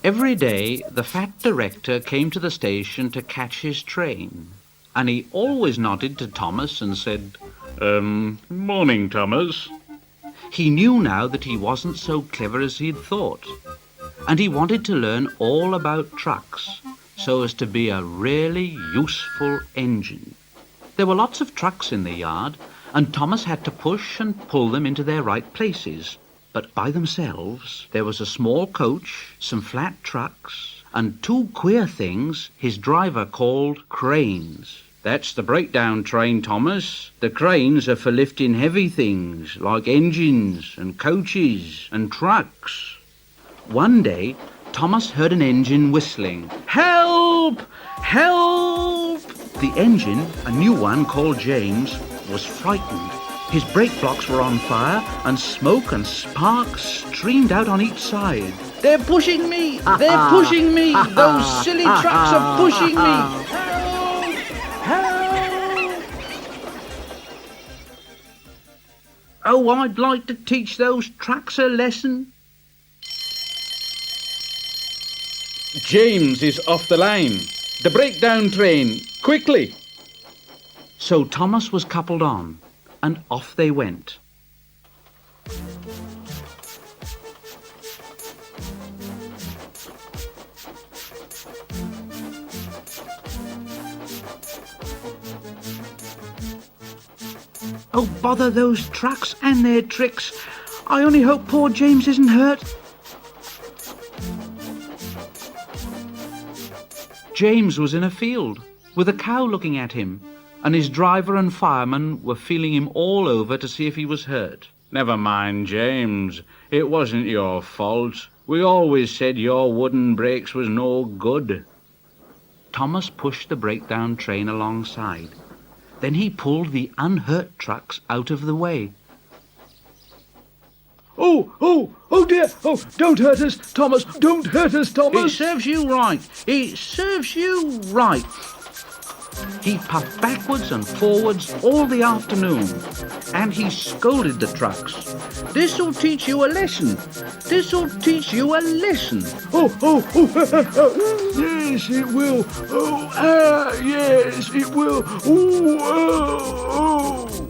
Every day, the fat director came to the station to catch his train, and he always nodded to Thomas and said, "Morning, Thomas." He knew now that he wasn't so clever as he'd thought, and he wanted to learn all about trucks so as to be a really useful engine. There were lots of trucks in the yard, and Thomas had to push and pull them into their right places. But by themselves, there was a small coach, some flat trucks, and two queer things his driver called cranes. "That's the breakdown train, Thomas. The cranes are for lifting heavy things like engines and coaches and trucks." One day, Thomas heard an engine whistling. "Help! Help!" The engine, a new one called James, was frightened. His brake blocks were on fire, and smoke and sparks streamed out on each side. "They're pushing me! They're pushing me! Those silly trucks are pushing me! Help! Help!" "Oh, I'd like to teach those trucks a lesson." "James is off the line. The breakdown train, quickly!" So Thomas was coupled on, and off they went. "Oh, bother those trucks and their tricks. I only hope poor James isn't hurt." James was in a field, with a cow looking at him, and his driver and fireman were feeling him all over to see if he was hurt. "Never mind, James. It wasn't your fault. We always said your wooden brakes was no good." Thomas pushed the breakdown train alongside. Then he pulled the unhurt trucks out of the way. Oh dear! Oh, don't hurt us, Thomas! Don't hurt us, Thomas!" "It serves you right! It serves you right!" He puffed backwards and forwards all the afternoon, and he scolded the trucks. "This'll teach you a lesson! This'll teach you a lesson!" Yes, it will. Yes, it will. Oh.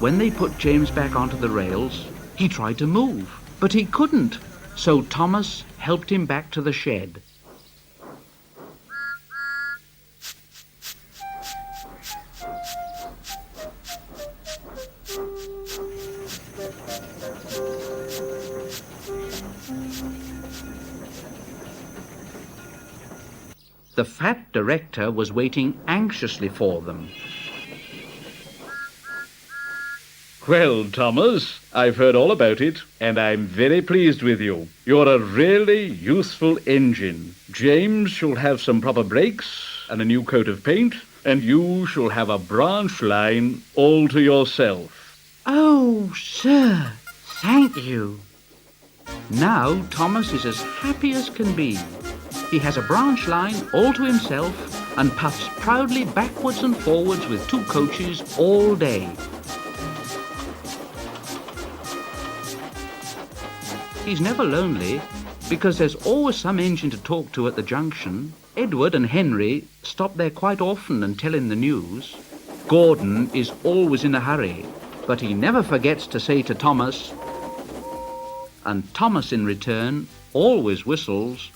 When they put James back onto the rails, he tried to move, but he couldn't, so Thomas helped him back to the shed. The fat director was waiting anxiously for them. "Well, Thomas, I've heard all about it, and I'm very pleased with you. You're a really useful engine. James shall have some proper brakes and a new coat of paint, and you shall have a branch line all to yourself." "Oh, sir, thank you." Now Thomas is as happy as can be. He has a branch line all to himself and puffs proudly backwards and forwards with two coaches all day. He's never lonely, because there's always some engine to talk to at the junction. Edward and Henry stop there quite often and tell him the news. Gordon is always in a hurry, but he never forgets to say to Thomas, and Thomas in return always whistles,